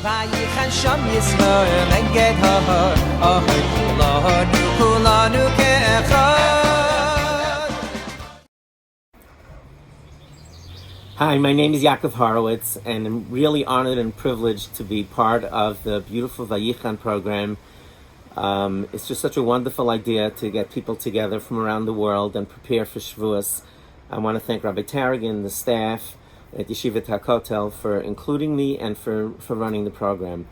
Vayichan Yisrael neged ha'har, ahoy kulanu ke'echad. Hi, my name is Yakov Horowitz, and I'm really honored and privileged to be part of the beautiful Vayichan Program. It's just such a wonderful idea to get people together from around the world and prepare for Shavuos. I want to thank Rabbi Tarragon, the staff at Yeshivat HaKotel for including me and for running the program.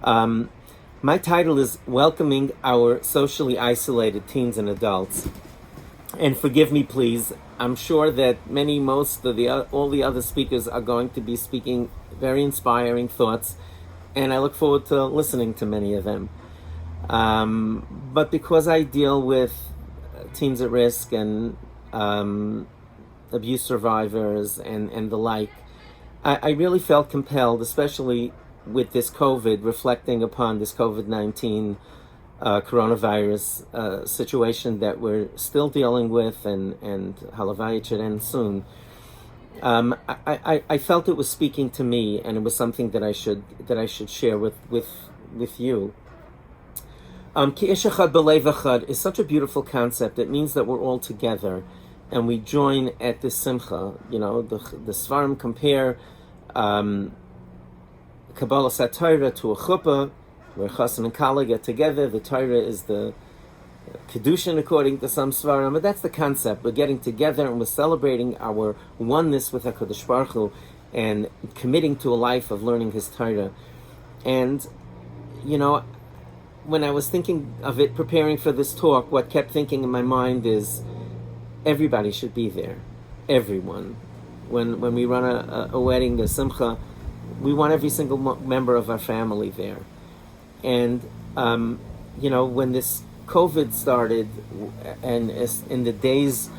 My title is Welcoming Our Socially Isolated Teens and Adults. And forgive me, please, I'm sure that all the other speakers are going to be speaking very inspiring thoughts, and I look forward to listening to many of them. But because I deal with teens at risk and abuse survivors and the like, I really felt compelled, especially with this COVID, reflecting upon this COVID-19 coronavirus situation that we're still dealing with, and halavai it should end soon. I felt it was speaking to me, and it was something that I should share with you. Ki ish echad b'lev echad is such a beautiful concept. It means that we're all together, and we join at this simcha. You know, the Svarim compare Kabbalah Torah to a chuppah, where Chassan and Kala get together. The Torah is the Kedushin, according to some Svarim, but that's the concept. We're getting together and we're celebrating our oneness with HaKadosh Baruch Hu and committing to a life of learning His Torah. And, you know, when I was thinking of it, preparing for this talk, what kept thinking in my mind is everybody should be there. Everyone. When we run a wedding, a simcha, we want every single member of our family there. And, you know, when this COVID started, and in the days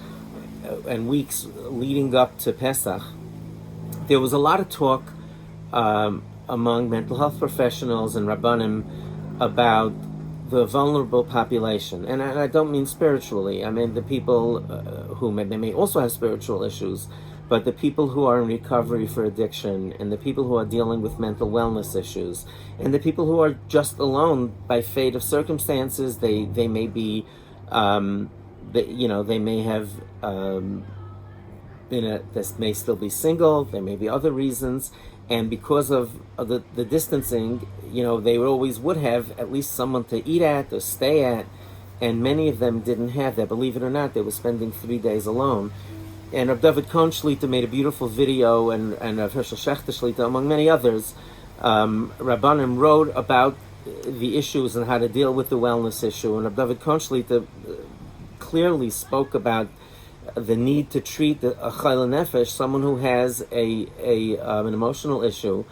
and weeks leading up to Pesach, there was a lot of talk among mental health professionals and Rabbanim about the vulnerable population. And I don't mean spiritually. I mean the people who may also have spiritual issues, but the people who are in recovery for addiction, and the people who are dealing with mental wellness issues, and the people who are just alone by fate of circumstances. They may be, they may have this may still be single. There may be other reasons, and because of the distancing, you know, they always would have at least someone to eat at or stay at, and many of them didn't have that. Believe it or not, they were spending 3 days alone. And Rav David Cohen Shlita made a beautiful video, and Rav Hershel Shechter Shlita, among many others, Rabbanim wrote about the issues and how to deal with the wellness issue. And Rav David Cohen Shlita clearly spoke about the need to treat a chayla nefesh, someone who has an emotional issue,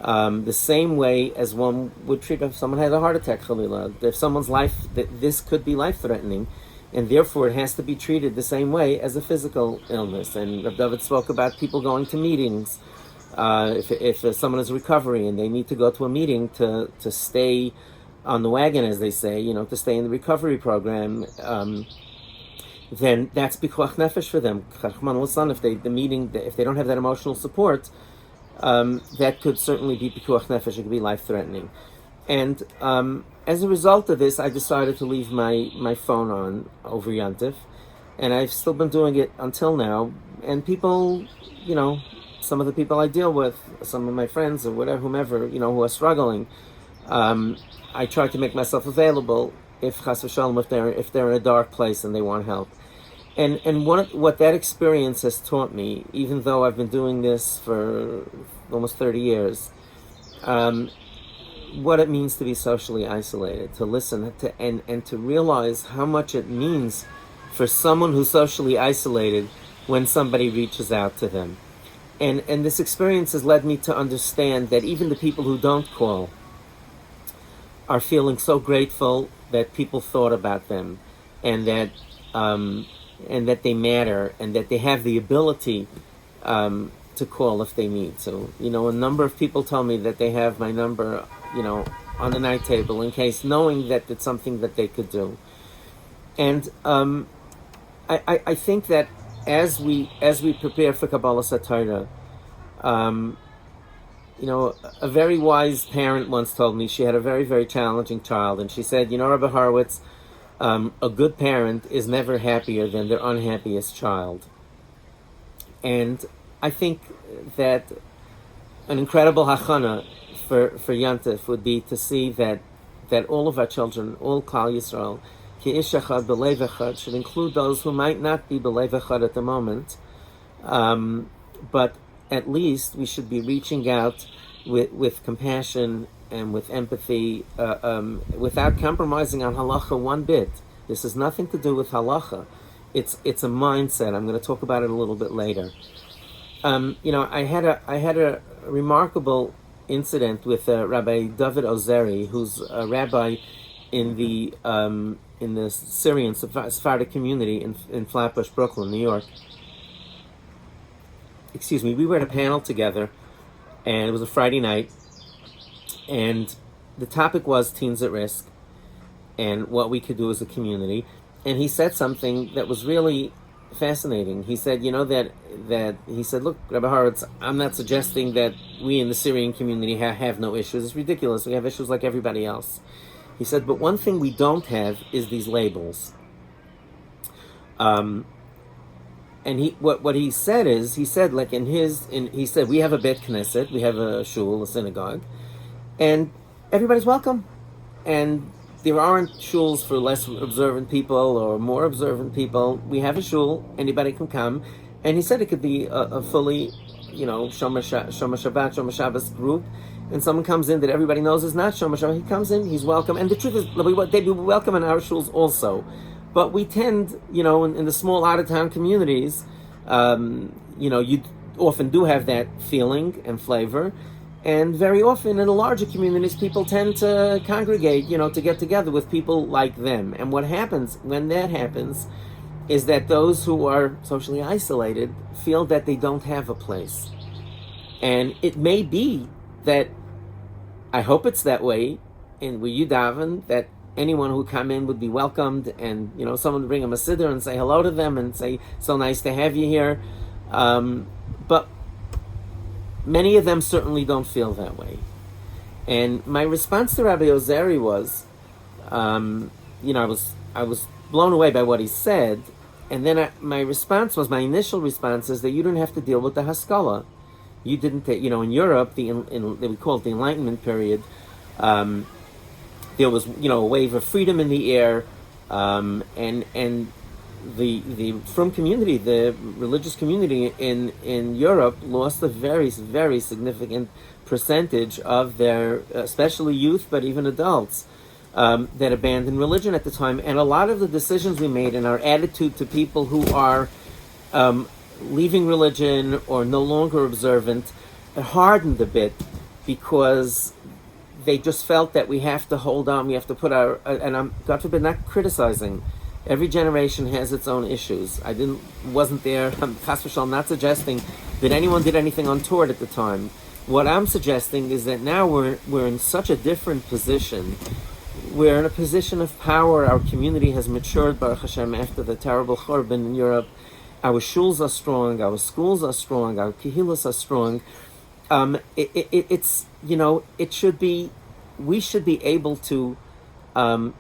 the same way as one would treat if someone had a heart attack, chalila. If someone's life, this could be life-threatening, and therefore it has to be treated the same way as a physical illness. And Rav David spoke about people going to meetings. If someone is recovering and they need to go to a meeting to stay on the wagon, as they say, you know, to stay in the recovery program, then that's pikuach nefesh for them. If they don't have that emotional support, that could certainly be pikuach nefesh. It could be life-threatening. And as a result of this, I decided to leave my phone on over Yantif, and I've still been doing it until now. And people, you know, some of the people I deal with, some of my friends or whatever, whomever, you know, who are struggling, I try to make myself available if chas v'shalom, if they're in a dark place and they want help. And what that experience has taught me, even though I've been doing this for almost 30 years, what it means to be socially isolated, to listen and to realize how much it means for someone who's socially isolated when somebody reaches out to them. And this experience has led me to understand that even the people who don't call are feeling so grateful that people thought about them, and that they matter, and that they have the ability to call if they need to. You know, a number of people tell me that they have my number, you know, on the night table in case, knowing that it's something that they could do. And I think that as we prepare for Kabbalah Torah, a very wise parent once told me she had a very, very challenging child, and she said, Rabbi Horowitz, a good parent is never happier than their unhappiest child. And I think that an incredible hachana for Yantif would be to see that all of our children, all Klal Yisrael, ki ish echad b'lev echad, should include those who might not be b'lev echad at the moment, but at least we should be reaching out with compassion and with empathy, without compromising on halacha one bit. This has nothing to do with halacha. It's a mindset. I'm going to talk about it a little bit later. I had a remarkable incident with Rabbi David Ozeri, who's a rabbi in the Syrian Sephardic community in Flatbush, Brooklyn, New York. Excuse me. We were at a panel together, and it was a Friday night, and the topic was teens at risk and what we could do as a community. And he said something that was really fascinating. He said, he said, look, Rabbi Horowitz, I'm not suggesting that we in the Syrian community have no issues. It's ridiculous. We have issues like everybody else. He said, but one thing we don't have is these labels. And what he said is, he said we have a Bet Knesset, we have a shul, a synagogue, and everybody's welcome. And there aren't shuls for less observant people or more observant people. We have a shul, anybody can come. And he said it could be a fully, Shomer Shabbat, Shomer Shabbos group, and someone comes in that everybody knows is not Shomer Shabbat. He comes in, he's welcome. And the truth is, they'd be welcome in our shuls also. But we tend, in the small out-of-town communities, you often do have that feeling and flavor. And very often in the larger communities, people tend to congregate, to get together with people like them. And what happens when that happens is that those who are socially isolated feel that they don't have a place. And it may be that, I hope it's that way, in where you daven, that anyone who come in would be welcomed, and someone would bring them a siddur and say hello to them and say, so nice to have you here. But many of them certainly don't feel that way. And my response to Rabbi Ozeri was, I was blown away by what he said. And then my initial response is that you don't have to deal with the Haskalah. You didn't, in Europe, we call it the Enlightenment period, there was, a wave of freedom in the air, and the Frum community, the religious community in Europe, lost a very, very significant percentage of their, especially youth, but even adults, that abandoned religion at the time. And a lot of the decisions we made and our attitude to people who are leaving religion or no longer observant hardened a bit, because they just felt that we have to hold on, we have to put our, and I'm, God forbid, not criticizing. Every generation has its own issues. Wasn't there, chas v'shalom, not suggesting that anyone did anything untoward at the time. What I'm suggesting is that now we're in such a different position. We're in a position of power. Our community has matured, Baruch Hashem, after the terrible churban in Europe. Our shuls are strong, our schools are strong, our kehilas are strong. It should be, we should be able to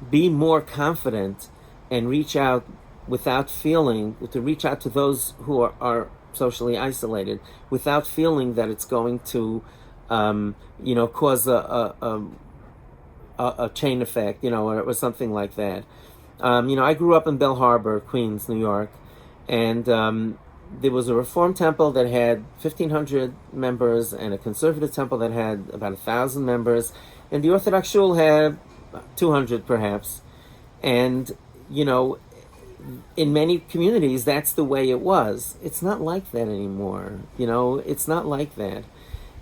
be more confident and reach out without feeling, to reach out to those who are socially isolated without feeling that it's going to, cause a chain effect, or something like that. I grew up in Bell Harbor, Queens, New York, and there was a Reform temple that had 1,500 members and a conservative temple that had about 1,000 members, and the Orthodox shul had 200 perhaps. And, in many communities, that's the way it was. It's not like that anymore. It's not like that.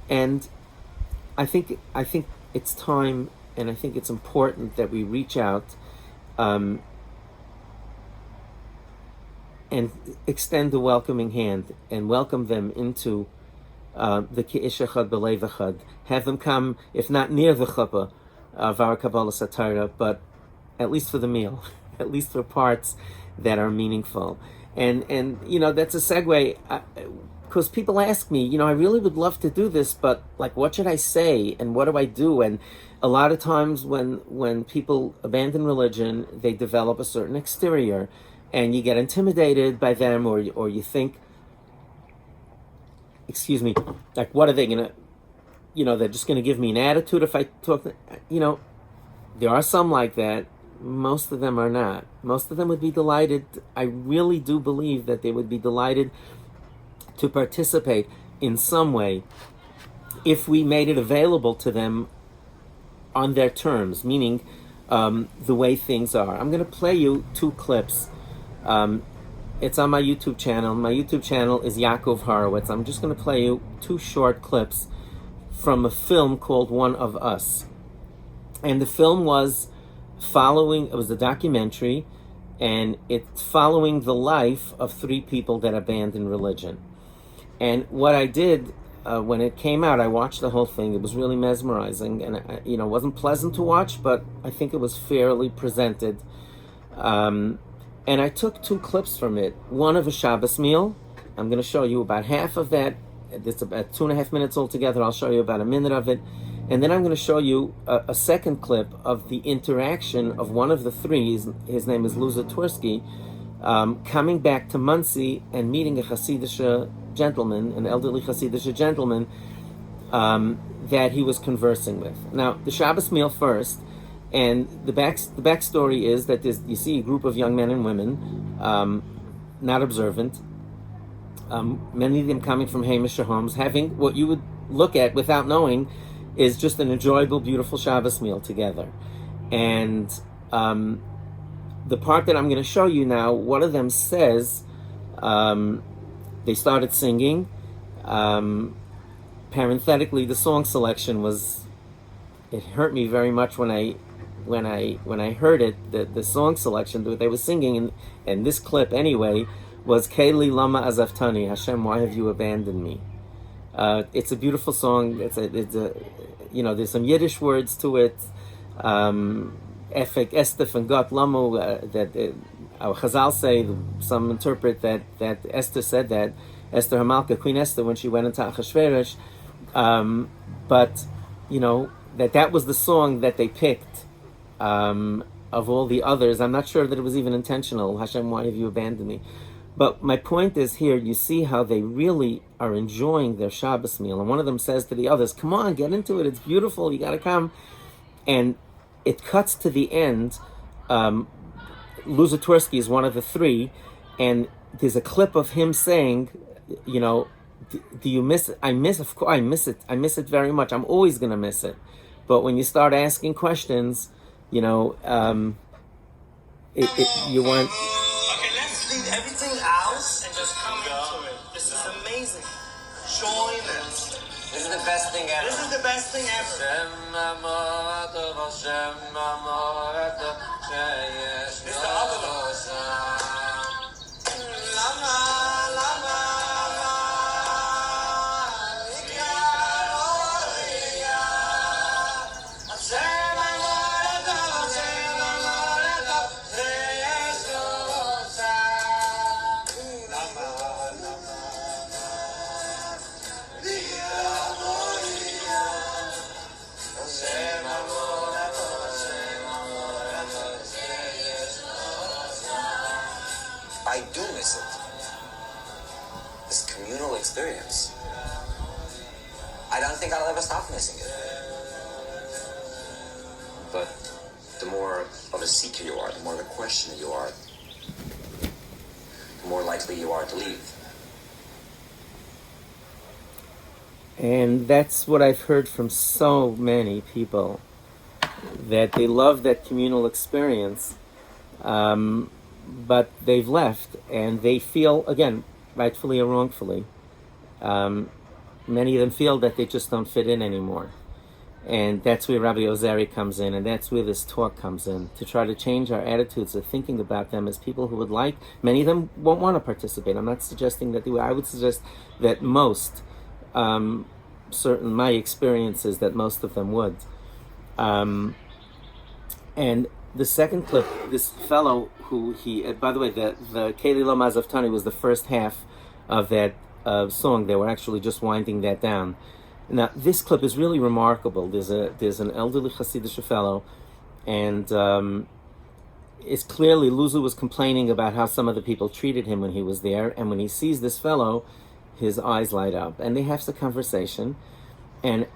And I think it's time, and I think it's important that we reach out and extend a welcoming hand and welcome them into the Ki'ish Echad B'Lev Echad. Have them come, if not near the chuppah of our Kabbalah Satira, but at least for the meal, at least for parts that are meaningful. And that's a segue. because people ask me, I really would love to do this, but like, what should I say and what do I do? And a lot of times when people abandon religion, they develop a certain exterior, and you get intimidated by them, or you think, excuse me, like, what are they gonna, they're just gonna give me an attitude if I talk. There are some like that. Most of them are not. Most of them would be delighted. I really do believe that they would be delighted to participate in some way if we made it available to them on their terms, meaning the way things are. I'm going to play you 2 clips. It's on my YouTube channel. My YouTube channel is Yakov Horowitz. I'm just going to play you 2 short clips from a film called One of Us. And the film was it was a documentary, and it's following the life of 3 people that abandoned religion. And what I did when it came out, I watched the whole thing. It was really mesmerizing, and it wasn't pleasant to watch, but I think it was fairly presented. And I took 2 clips from it. One of a Shabbos meal. I'm going to show you about half of that. It's about 2.5 minutes altogether. I'll show you about a minute of it. And then I'm going to show you a second clip of the interaction of one of the 3. His name is Luza Tursky, coming back to Muncie and meeting a Hasidic gentleman, an elderly Hasidic gentleman, that he was conversing with. Now, the Shabbos meal first, and the backstory is that you see a group of young men and women, not observant, many of them coming from Hamish homes, having what you would look at without knowing is just an enjoyable, beautiful Shabbos meal together. And the part that I'm going to show you now, one of them says, they started singing. Parenthetically, the song selection it hurt me very much when I heard it. The song selection that they were singing, and this clip anyway, was Keli Lama Azaftani, Hashem, why have you abandoned me? It's a beautiful song. It's a there's some Yiddish words to it. Efek Estef and Got Lamu, that our Chazal say, some interpret that Esther said that, Esther Hamalka, Queen Esther, when she went into Achashverosh, but that was the song that they picked of all the others. I'm not sure that it was even intentional. Hashem, why have you abandoned me? But my point is here, you see how they really are enjoying their Shabbos meal. And one of them says to the others, come on, get into it. It's beautiful. You got to come. And it cuts to the end. Luzatursky is one of the 3. And there's a clip of him saying, do you miss it? Of course, I miss it. I miss it very much. I'm always going to miss it. But when you start asking questions, you want... Okay, let's leave everything out and just come into it. This is amazing. Join it. This is the best thing ever. This is the best thing ever. It's the other one. I do miss it. This communal experience. I don't think I'll ever stop missing it. But the more of a seeker you are, the more of a questioner you are, the more likely you are to leave. And that's what I've heard from so many people, that they love that communal experience, but they've left, and they feel, again, rightfully or wrongfully, many of them feel that they just don't fit in anymore. And that's where Rabbi Ozeri comes in, and that's where this talk comes in, to try to change our attitudes of thinking about them as people who would like. Many of them won't want to participate. I'm not suggesting that they will. I would suggest that most, certain my experience is that most of them would. And the second clip, this fellow who by the way, the Keli Lo Mazaftani was the first half of that song. They were actually just winding that down. Now, this clip is really remarkable. There's an elderly Hasidic fellow, and it's clearly Luzu was complaining about how some of the people treated him when he was there, and when he sees this fellow, his eyes light up, and they have the conversation, and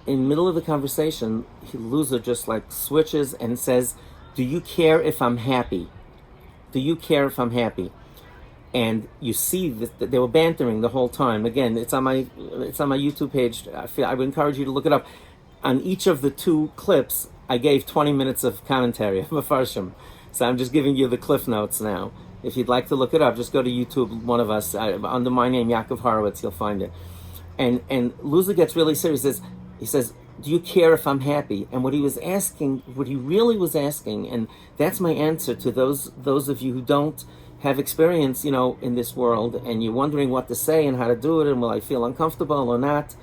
in the middle of the conversation, Luzu just like switches and says, "Do you care if I'm happy? Do you care if I'm happy?" And you see that they were bantering the whole time. Again, it's on my YouTube page. I would encourage you to look it up. On each of the two clips, I gave 20 minutes of commentary of Mefarshim. So I'm just giving you the cliff notes now. If you'd like to look it up, just go to YouTube. One of us under my name, Yakov Horowitz, you'll find it. And Luzu gets really serious. He says, "Do you care if I'm happy?" And what he really was asking, and that's my answer to those of you who don't have experience, in this world, and you're wondering what to say and how to do it, and will I feel uncomfortable or not?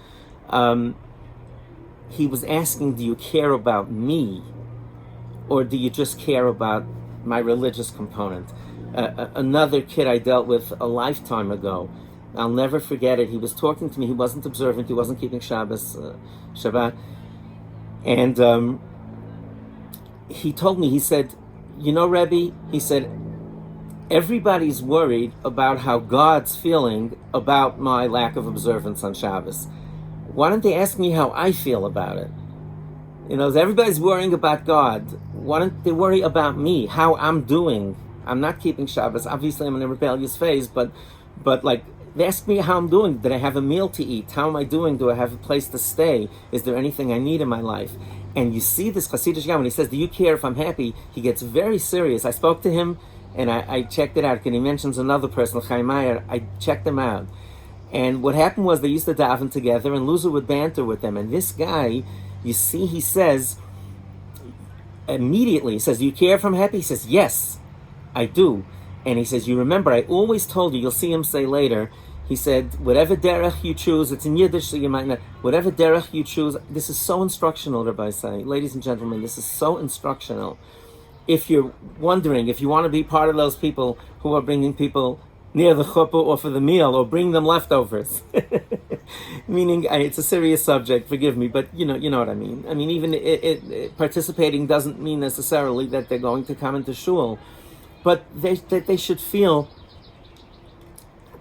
He was asking, do you care about me, or do you just care about my religious component? Another kid I dealt with a lifetime ago, I'll never forget it. He was talking to me. He wasn't observant. He wasn't keeping Shabbat, and he told me. He said, Rebbe, he said, everybody's worried about how God's feeling about my lack of observance on Shabbos. Why don't they ask me how I feel about it? Everybody's worrying about God. Why don't they worry about me, how I'm doing? I'm not keeping Shabbos. Obviously, I'm in a rebellious phase, but like, they ask me how I'm doing. Did I have a meal to eat? How am I doing? Do I have a place to stay? Is there anything I need in my life? And you see this Hasidic guy, when he says, do you care if I'm happy? He gets very serious. I spoke to him, and I checked it out. And he mentions another person, Chaim Meyer. I checked them out. And what happened was they used to daven together, and Luzu would banter with them. And this guy, you see, he says, immediately, he says, do you care if I'm happy? He says, yes, I do. And he says, you remember, I always told you, you'll see him say later, he said, whatever derech you choose, it's in Yiddish, so you might not, whatever derech you choose, this is so instructional, Rabbi Say. Ladies and gentlemen, this is so instructional. If you're wondering, if you want to be part of those people who are bringing people near the chuppah or for the meal, or bring them leftovers, meaning it's a serious subject, forgive me, but you know what I mean. I mean, even participating doesn't mean necessarily that they're going to come into shul, but they should feel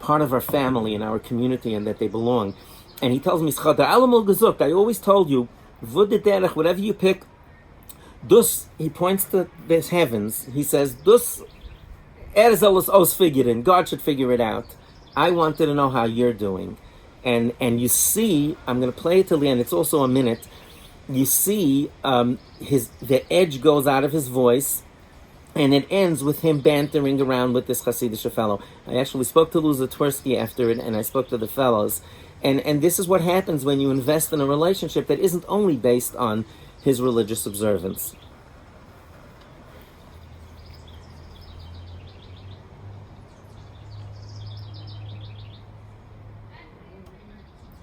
part of our family and our community, and that they belong. And he tells me, I always told you, whatever you pick, dus, he points to this heavens, he says, dus, God should figure it out. I wanted to know how you're doing. And you see, I'm going to play it till the end, it's also a minute, you see the edge goes out of his voice, and it ends with him bantering around with this Hasidic fellow. I actually spoke to Luza Twersky after it, and I spoke to the fellows. And this is what happens when you invest in a relationship that isn't only based on his religious observance.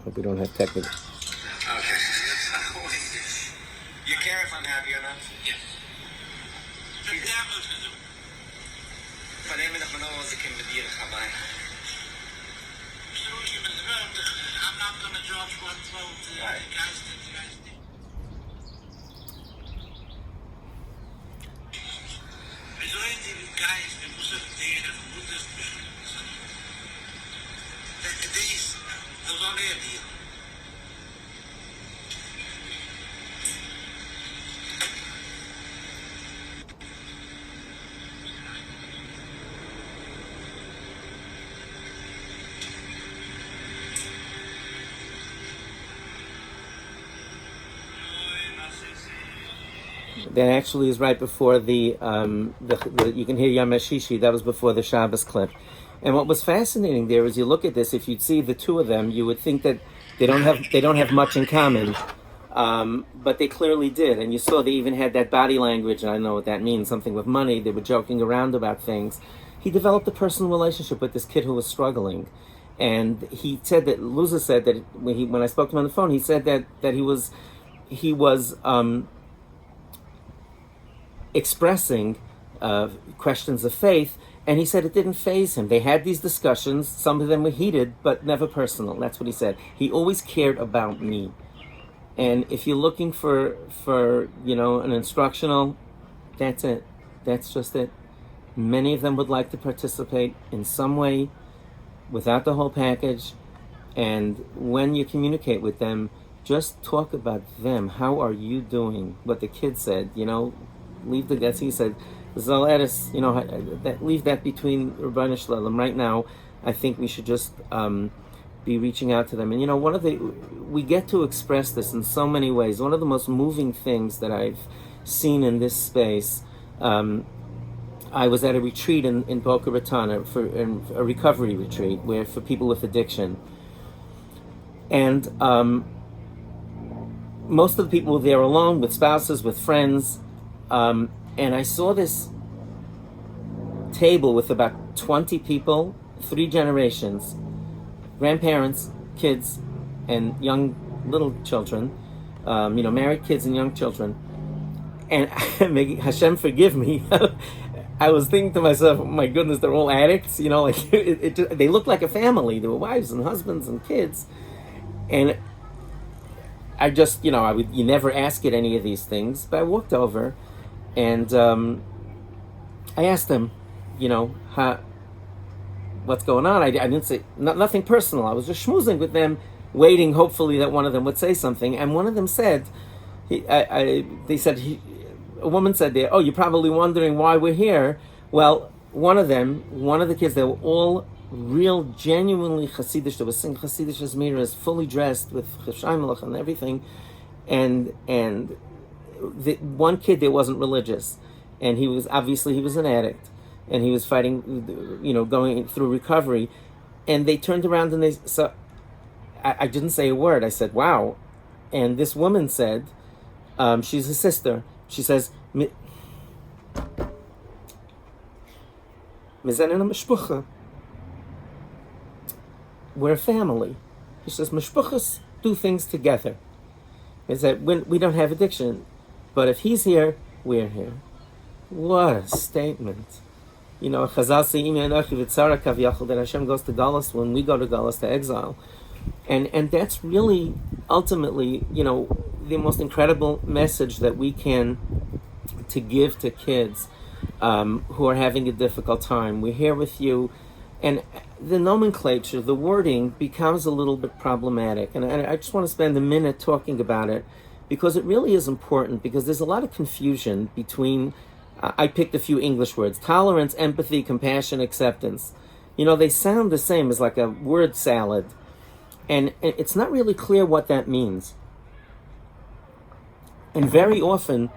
Hope we don't have technical. Okay. You care if I'm happy or not? Yes. I'm not going to judge what's right. That actually is right before the you can hear Yom HaShishi. That was before the Shabbos clip. And what was fascinating there is, you look at this, if you'd see the two of them, you would think that they don't have much in common, but they clearly did. And you saw they even had that body language, and I know what that means, something with money. They were joking around about things. He developed a personal relationship with this kid who was struggling, and he said that Luza said that when I spoke to him on the phone, he said that he was expressing questions of faith, And he said it didn't faze him. They had these discussions. Some of them were heated, but never personal. That's what he said. He always cared about me. And if you're looking for an instructional, that's it. That's just it. Many of them would like to participate in some way without the whole package. And when you communicate with them, just talk about them. How are you doing? What the kid said, leave the guts. He said, Zaletis, leave that between Rabbanu Shalom. Right now, I think we should just be reaching out to them. And we get to express this in so many ways. One of the most moving things that I've seen in this space, I was at a retreat in Boca Raton, for a recovery retreat for people with addiction. And most of the people were there alone, with spouses, with friends. And I saw this table with about 20 people, 3 generations, grandparents, kids, and young little children, married kids and young children. And Hashem forgive me, I was thinking to myself, oh my goodness, they're all addicts, they look like a family. They were wives and husbands and kids. And I just, you never ask it any of these things, but I walked over and I asked them, what's going on? I didn't say nothing personal. I was just schmoozing with them, waiting hopefully that one of them would say something. And one of them said, a woman said there, oh, you're probably wondering why we're here. Well, one of the kids, they were all real, genuinely Hasidish. They were singing Hasidish as miras, fully dressed with cheshaymelech and everything. And the one kid there wasn't religious, and he was an addict, and he was fighting, going through recovery. And they turned around and I didn't say a word. I said, wow. And this woman said, she's a sister. She says, we're a family. She says, mishpuchas do things together. Is that when we don't have addiction, but if he's here, we're here. What a statement. Chazal say, that Hashem goes to Galus when we go to Galus, to exile. And that's really, ultimately, the most incredible message that we can to give to kids who are having a difficult time. We're here with you. And the nomenclature, the wording, becomes a little bit problematic. And I just want to spend a minute talking about it, because it really is important, because there's a lot of confusion between, I picked a few English words, tolerance, empathy, compassion, acceptance. They sound the same as like a word salad. And it's not really clear what that means. And very often,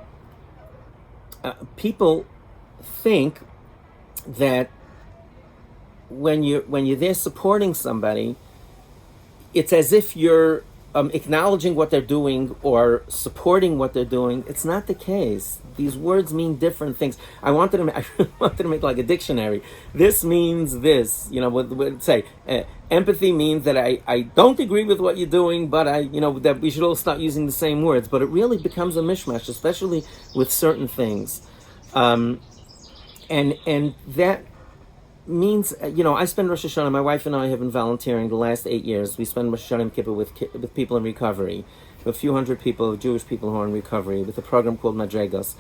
people think that when you're there supporting somebody, it's as if you're acknowledging what they're doing or supporting what they're doing. It's not the case. These words mean different things. I wanted to make like a dictionary. This means this. What say? Empathy means that I don't agree with what you're doing, but that we should all start using the same words. But it really becomes a mishmash, especially with certain things, and that means, I spend Rosh Hashanah, my wife and I have been volunteering the last 8 years. We spend Rosh Hashanah and Kippur with people in recovery, a few hundred people, Jewish people who are in recovery, with a program called Madregos.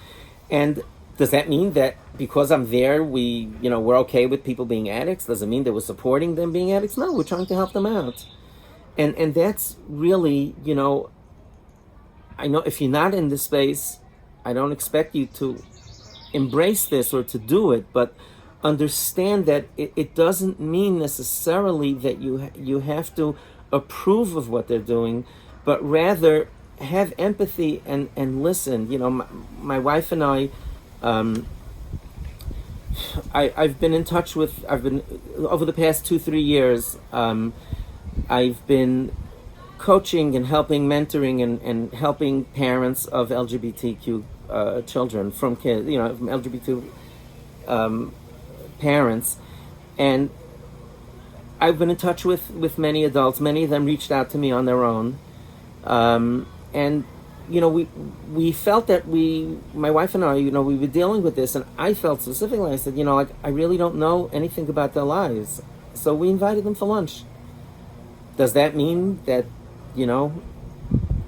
And does that mean that because I'm there, we're okay with people being addicts? Does it mean that we're supporting them being addicts? No, we're trying to help them out. And that's really, I know if you're not in this space, I don't expect you to embrace this or to do it, but understand that it doesn't mean necessarily that you have to approve of what they're doing, but rather have empathy and listen. My wife and I've been in touch with, over the past 2-3 years, I've been coaching and helping, mentoring and helping parents of LGBTQ children, from kids, from LGBTQ parents, and I've been in touch with many adults. Many of them reached out to me on their own, and we felt that my wife and I, we were dealing with this, and I felt specifically, I said, like, I really don't know anything about their lives. So we invited them for lunch. Does that mean that, no,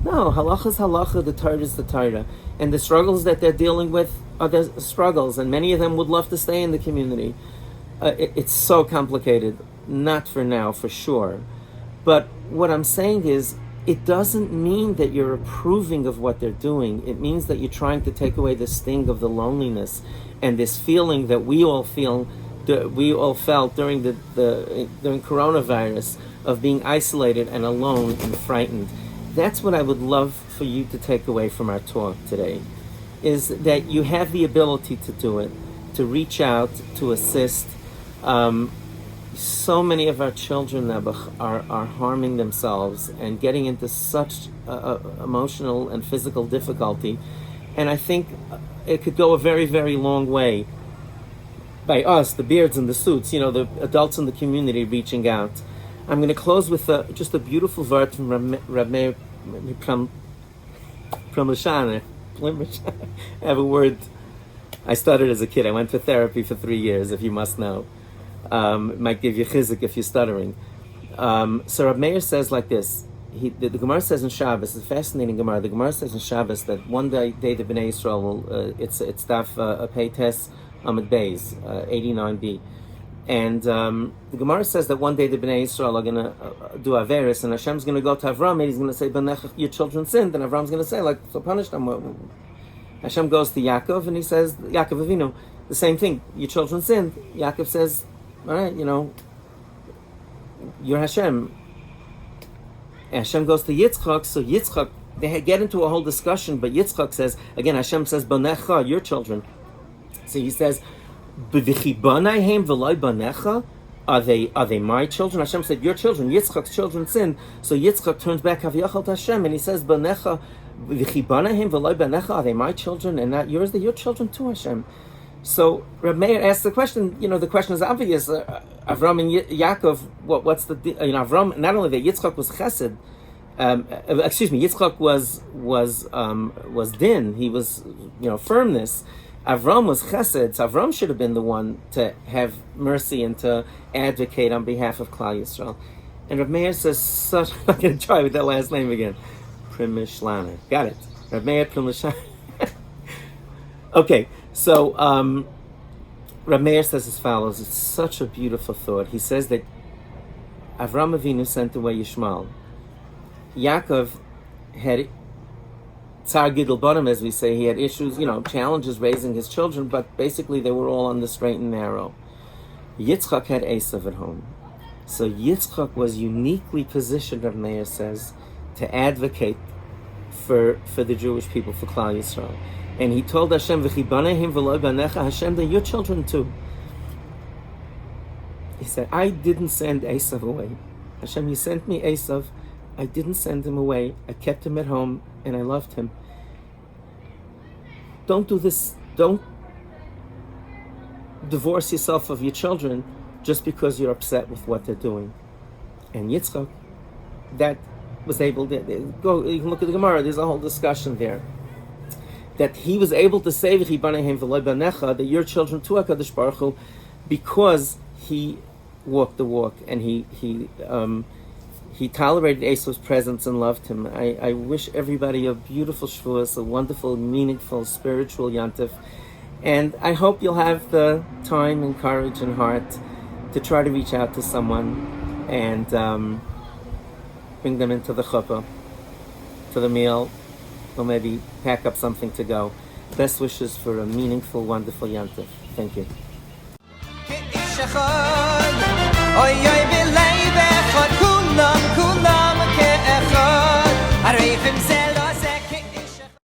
halacha is halacha, the Torah is the Torah. And the struggles that they're dealing with are their struggles, and many of them would love to stay in the community. It's so complicated. Not for now, for sure. But what I'm saying is, it doesn't mean that you're approving of what they're doing. It means that you're trying to take away the sting of the loneliness and this feeling that we all felt during during coronavirus, of being isolated and alone and frightened. That's what I would love for you to take away from our talk today, is that you have the ability to do it, to reach out, to assist. So many of our children, Nebuch, are harming themselves and getting into such emotional and physical difficulty. And I think it could go a very, very long way by us, the beards and the suits, the adults in the community reaching out. I'm going to close with just a beautiful word from Rabbi Promashana. I have a word. I started as a kid. I went for therapy for 3 years, if you must know. It might give you chizik if you're stuttering. So Rab Meir says like this. The Gemara says in Shabbos, it's a fascinating Gemara. The Gemara says in Shabbos that one day the Bnei Yisrael will, it's daf Pei Tes Amud Beis, 89b. And the Gemara says that one day the Bnei Yisrael are going to do Averis, and Hashem's going to go to Avram, and he's going to say, B'nech, your children sinned, and Avram's going to say, so punish them. Hashem goes to Yakov, and he says, Yakov Avinu, the same thing, your children sinned. Yakov says, all right, you're Hashem. And Hashem goes to Yitzchak, so Yitzchak, they get into a whole discussion, but Yitzchak says, again, Hashem says, B'necha, your children. So he says, are they my children? Hashem said, your children. Yitzchak's children sinned. So Yitzchak turns back to Hashem and he says, Banecha, are they my children and not yours? They're your children too, Hashem. So Reb Meir asked the question. The question is obvious. Avram and Yaakov. What's the Avram? Not only that, Yitzchak was Chesed. Yitzchak was din. He was firmness. Avram was chesed, so Avram should have been the one to have mercy and to advocate on behalf of Klal Yisrael. And Reb Meir says, I'm going to try with that last name again. Primishlaner. Got it. Reb Meir Primishlaner. Okay, so Reb Meir says as follows. It's such a beautiful thought. He says that Avram Avinu sent away Yishmael. Yakov had Tsar Gidel Bottom, as we say, he had issues, challenges raising his children, but basically they were all on the straight and narrow. Yitzchak had Esav at home. So Yitzchak was uniquely positioned, Rav Meir says, to advocate for the Jewish people, for Klal Yisrael. And he told Hashem, V'chibanehim v'lo banecha, Hashem, they're your children too. He said, I didn't send Esav away. Hashem, you sent me Esav. I didn't send him away. I kept him at home, and I loved him. Don't do this. Don't divorce yourself of your children just because you're upset with what they're doing. And Yitzchak, that was able to go. You can look at the Gemara. There's a whole discussion there. That he was able to say that your children to HaKadosh Baruch Hu, because he walked the walk and he tolerated Esau's presence and loved him. I wish everybody a beautiful Shavuos, a wonderful, meaningful, spiritual Yantif. And I hope you'll have the time and courage and heart to try to reach out to someone and bring them into the chuppah, to the meal, or maybe pack up something to go. Best wishes for a meaningful, wonderful Yantif. Thank you.